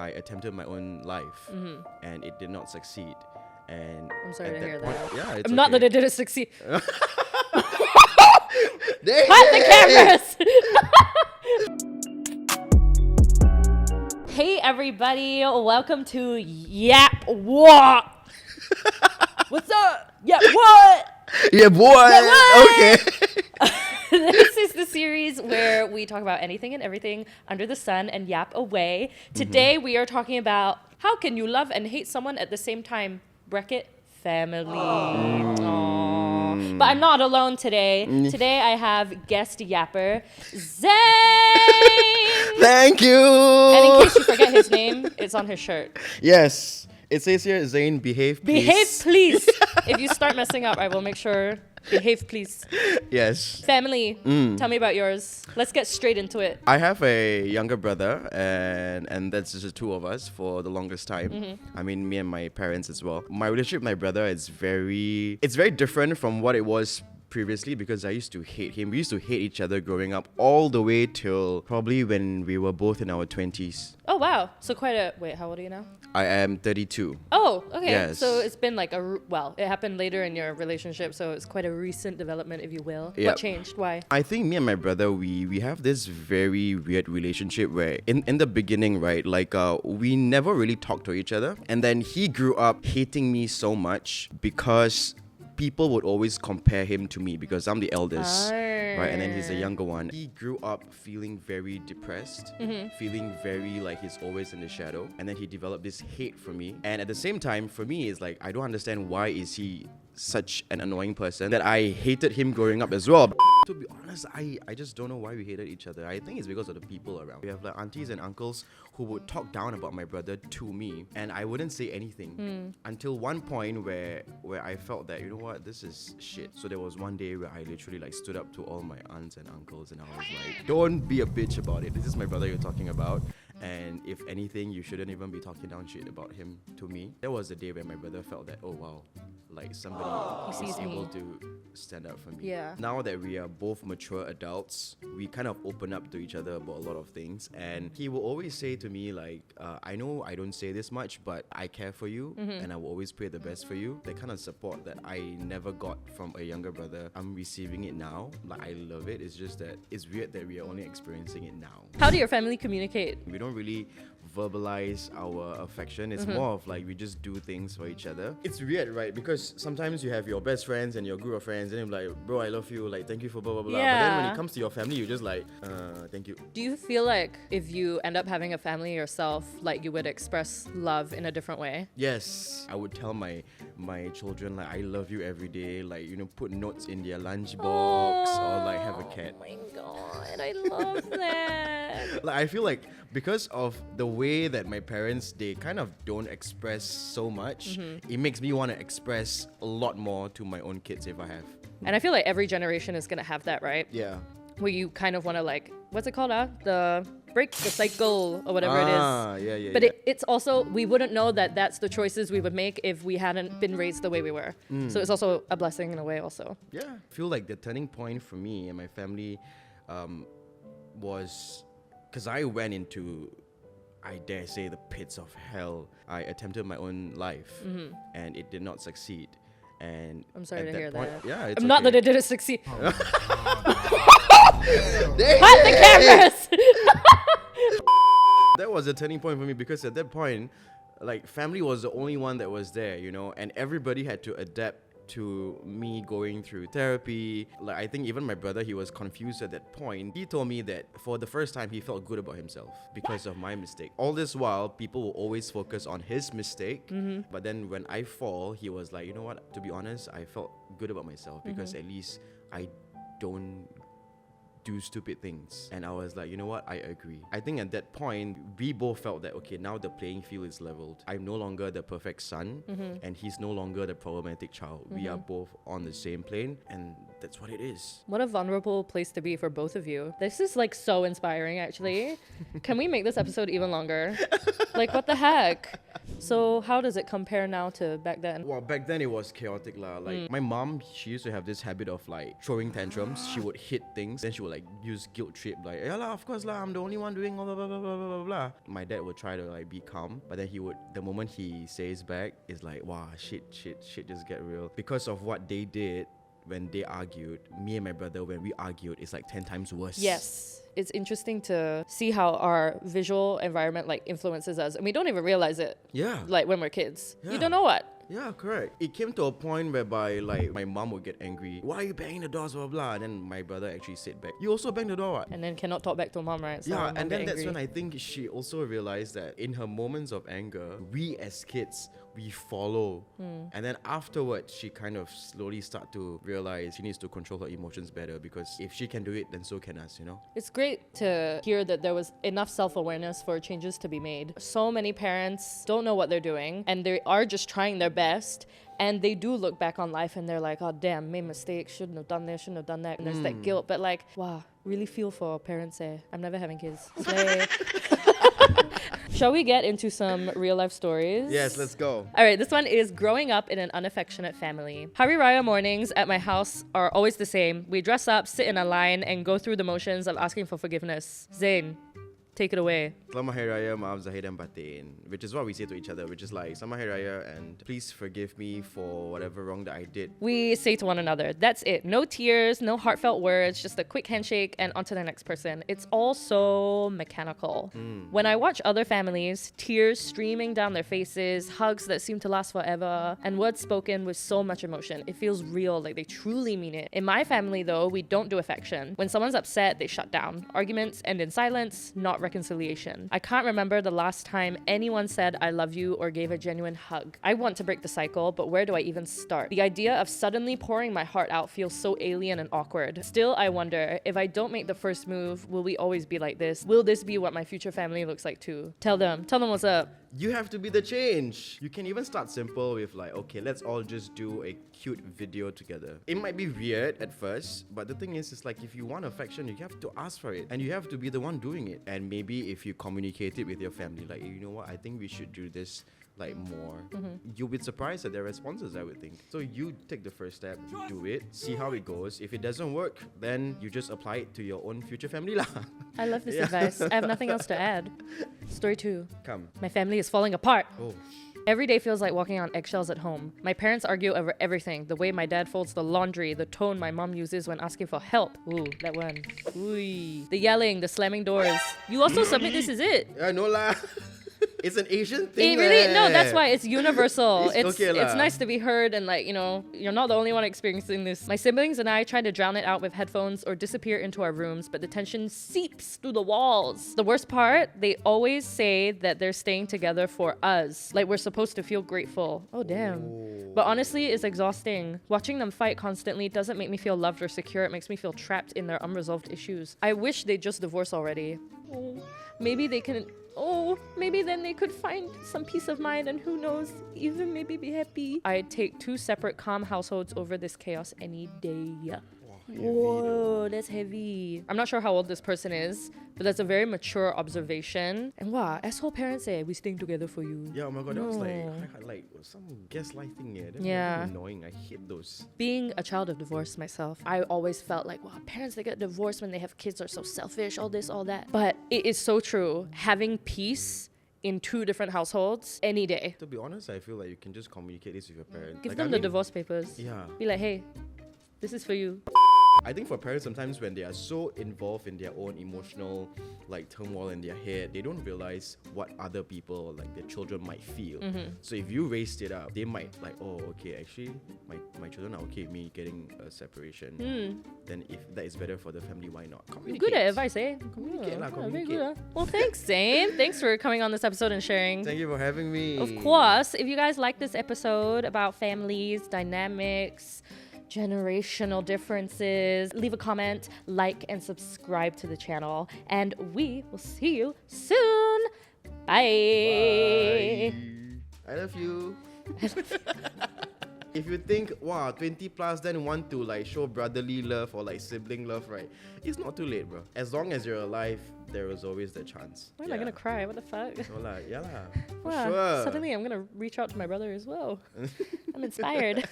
I attempted my own life and it did not succeed. And I'm sorry at to hear point, that. Yeah, it's Not okay. that it didn't succeed. Cut Hey, the cameras! Hey everybody, welcome to Yap What? What's up? Yap What? Yeah, boy. Yeah, what? Okay. This is the series where we talk about anything and everything under the sun and yap away. Today we are talking about how can you love and hate someone at the same time? Bracket family. Aww. But I'm not alone today. Today I have guest yapper Zane. Thank you. And in case you forget his name, it's on his shirt. Yes, it says here, Zane, behave, please. Behave, please. If you start messing up, I will make sure. Behave, please. Yes. Family. Tell me about yours. Let's get straight into it. I have a younger brother, and that's just the two of us for the longest time. I mean, me and my parents as well. My relationship with my brother is very different from what it was previously because I used to hate him. We used to hate each other growing up all the way till probably when we were both in our 20s. Oh, wow. So quite a... Wait, how old are you now? I am 32. Oh, okay. Yes. So it's been like it happened later in your relationship, so it's quite a recent development, if you will. Yep. What changed? Why? I think me and my brother, we have this very weird relationship where in the beginning, right, like we never really talked to each other. And then he grew up hating me so much because people would always compare him to me because I'm the eldest, right? And then he's the younger one. He grew up feeling very depressed, feeling very like he's always in the shadow. And then he developed this hate for me. And at the same time, for me, it's like, I don't understand why is he such an annoying person that I hated him growing up as well. To be honest, I just don't know why we hated each other. I think it's because of the people around. We have like aunties and uncles who would talk down about my brother to me, and I wouldn't say anything until one point where I felt that, you know what, this is shit. So there was one day where I literally like stood up to all my aunts and uncles and I was like, don't be a bitch about it. This is my brother you're talking about. And if anything, you shouldn't even be talking down shit about him to me. That was the day where my brother felt that, oh wow, like somebody is able to stand up for me. Yeah. Now that we are both mature adults, we kind of open up to each other about a lot of things. And he will always say to me like, I know I don't say this much, but I care for you and I will always pray the best for you. The kind of support that I never got from a younger brother, I'm receiving it now. Like, I love it. It's just that it's weird that we are only experiencing it now. How do your family communicate? We don't really verbalize our affection. It's more of like we just do things for each other. It's weird, right? Because sometimes you have your best friends and your group of friends and you're like, bro, I love you, like thank you for blah blah blah. But then when it comes to your family, you're just like, thank you. Do you feel like if you end up having a family yourself, like you would express love in a different way? Yes, I would tell my children like I love you every day, like, you know, put notes in their lunchbox or like have a cat. Oh my god, I love that. Like, I feel like because of the way that my parents, they kind of don't express so much, it makes me want to express a lot more to my own kids if I have. And I feel like every generation is gonna have that, right? Yeah. Where you kind of want to like, what's it called? The break the cycle or whatever it is. Yeah. But it's also, we wouldn't know that that's the choices we would make if we hadn't been raised the way we were. So it's also a blessing in a way also. Yeah. I feel like the turning point for me and my family was because I went into, I dare say, the pits of hell. I attempted my own life and it did not succeed. And I'm sorry to at hear point, that. Yeah, it's Not okay. that it didn't succeed. Cut the cameras! That was a turning point for me because at that point, like, family was the only one that was there, you know, and everybody had to adapt to me going through therapy. Like, I think even my brother, he was confused at that point. He told me that for the first time, he felt good about himself because of my mistake. All this while, people will always focus on his mistake. But then when I fall, he was like, you know what? To be honest, I felt good about myself because at least I don't do stupid things. And I was like, you know what, I agree. I think at that point we both felt that, okay, now the playing field is leveled. I'm no longer the perfect son and he's no longer the problematic child. We are both on the same plane and that's what it is. What a vulnerable place to be for both of you. This is like so inspiring actually. Can we make this episode even longer? Like, what the heck? So how does it compare now to back then? Well, back then it was chaotic lah. Like my mom, she used to have this habit of like throwing tantrums. She would hit things, then she would like use guilt trip, like yeah lah, of course lah, I'm the only one doing blah blah blah blah blah blah blah. My dad would try to like be calm, but then he would, the moment he says back, is like wow, shit just get real. Because of what they did when they argued, me and my brother, when we argued, it's like 10 times worse. Yes. It's interesting to see how our visual environment like influences us, and we don't even realize it. Yeah. Like when we're kids. Yeah. You don't know what. Yeah, correct. It came to a point whereby like my mom would get angry. Why are you banging the doors, blah, blah, blah. And then my brother actually said back, you also bang the door, what? And then cannot talk back to mom, right? So Yeah, mom and then get that's angry. when I think she also realized that in her moments of anger, we as kids, we follow. And then afterwards, she kind of slowly start to realize she needs to control her emotions better, because if she can do it, then so can us, you know? It's great to hear that there was enough self-awareness for changes to be made. So many parents don't know what they're doing, and they are just trying their best. And they do look back on life and they're like, oh damn, made mistakes, shouldn't have done this, shouldn't have done that. And there's that guilt. But like, wow, really feel for parents there. I'm never having kids. Slay. Shall we get into some real life stories? Yes, let's go. All right, this one is growing up in an unaffectionate family. Hari Raya mornings at my house are always the same. We dress up, sit in a line, and go through the motions of asking for forgiveness. Zain, take it away. Selamat Hari Raya, maaf zahir dan batin. Which is what we say to each other, which is like, Selamat Hari Raya, and please forgive me for whatever wrong that I did. We say to one another, that's it. No tears, no heartfelt words, just a quick handshake and on to the next person. It's all so mechanical. When I watch other families, tears streaming down their faces, hugs that seem to last forever, and words spoken with so much emotion, it feels real, like they truly mean it. In my family though, we don't do affection. When someone's upset, they shut down. Arguments end in silence, not reconciliation. I can't remember the last time anyone said I love you or gave a genuine hug. I want to break the cycle, but where do I even start? The idea of suddenly pouring my heart out feels so alien and awkward. Still, I wonder, if I don't make the first move, will we always be like this? Will this be what my future family looks like too? Tell them what's up. You have to be the change. You can even start simple with like, okay, let's all just do a cute video together. It might be weird at first, but the thing is, it's like if you want affection, you have to ask for it, and you have to be the one doing it. And maybe if you communicate it with your family, like, you know what, I think we should do this like more. You'll be surprised at their responses, I would think. So you take the first step, you do it, see how it goes. If it doesn't work, then you just apply it to your own future family lah. I love this advice. I have nothing else to add. Story 2. Come. My family is falling apart. Oh. Every day feels like walking on eggshells at home. My parents argue over everything. The way my dad folds the laundry, the tone my mom uses when asking for help. Ooh, that one. Ooh. The yelling, the slamming doors. You also submit this is it. I know lah. It's an Asian thing. It really, no, that's why it's universal. It's okay lah. It's nice to be heard, and like, you know, you're not the only one experiencing this. My siblings and I try to drown it out with headphones or disappear into our rooms, but the tension seeps through the walls. The worst part, they always say that they're staying together for us. Like we're supposed to feel grateful. Oh, damn. But honestly, it's exhausting. Watching them fight constantly doesn't make me feel loved or secure. It makes me feel trapped in their unresolved issues. I wish they'd just divorce already. Oh, maybe they can... Oh, maybe then they could find some peace of mind, and who knows, even maybe be happy. I'd take 2 separate calm households over this chaos any day. Whoa, that's heavy. I'm not sure how old this person is, but that's a very mature observation. And wow, asshole parents say, we staying together for you. Yeah, oh my god, that was No. like some gaslight thing. Yeah, that's Yeah. really annoying. I hate those. Being a child of divorce myself, I always felt like, wow, parents that get divorced when they have kids are so selfish, all this, all that. But it is so true. Having peace in 2 different households any day. To be honest, I feel like you can just communicate this with your parents. Give Like, them I the mean, divorce papers. Yeah. Be like, hey, this is for you. I think for parents, sometimes when they are so involved in their own emotional like turmoil in their head, they don't realize what other people, like their children, might feel. So if you raised it up, they might like, oh, okay, actually my children are okay with me getting a separation. Then if that is better for the family, why not? Communicate. Good advice, eh? Communicate lah, Very communicate. good. Well, thanks, Zane. Thanks for coming on this episode and sharing. Thank you for having me. Of course, if you guys like this episode about families, dynamics, generational differences, leave a comment, like, and subscribe to the channel. And we will see you soon. Bye. Bye. I love you. If you think, wow, 20 plus, then want to like show brotherly love or like sibling love, right? It's not too late, bro. As long as you're alive, there is always the chance. Why am I gonna cry? What the fuck? No, like, yeah, lah, for Wow, sure. suddenly I'm gonna reach out to my brother as well. I'm inspired.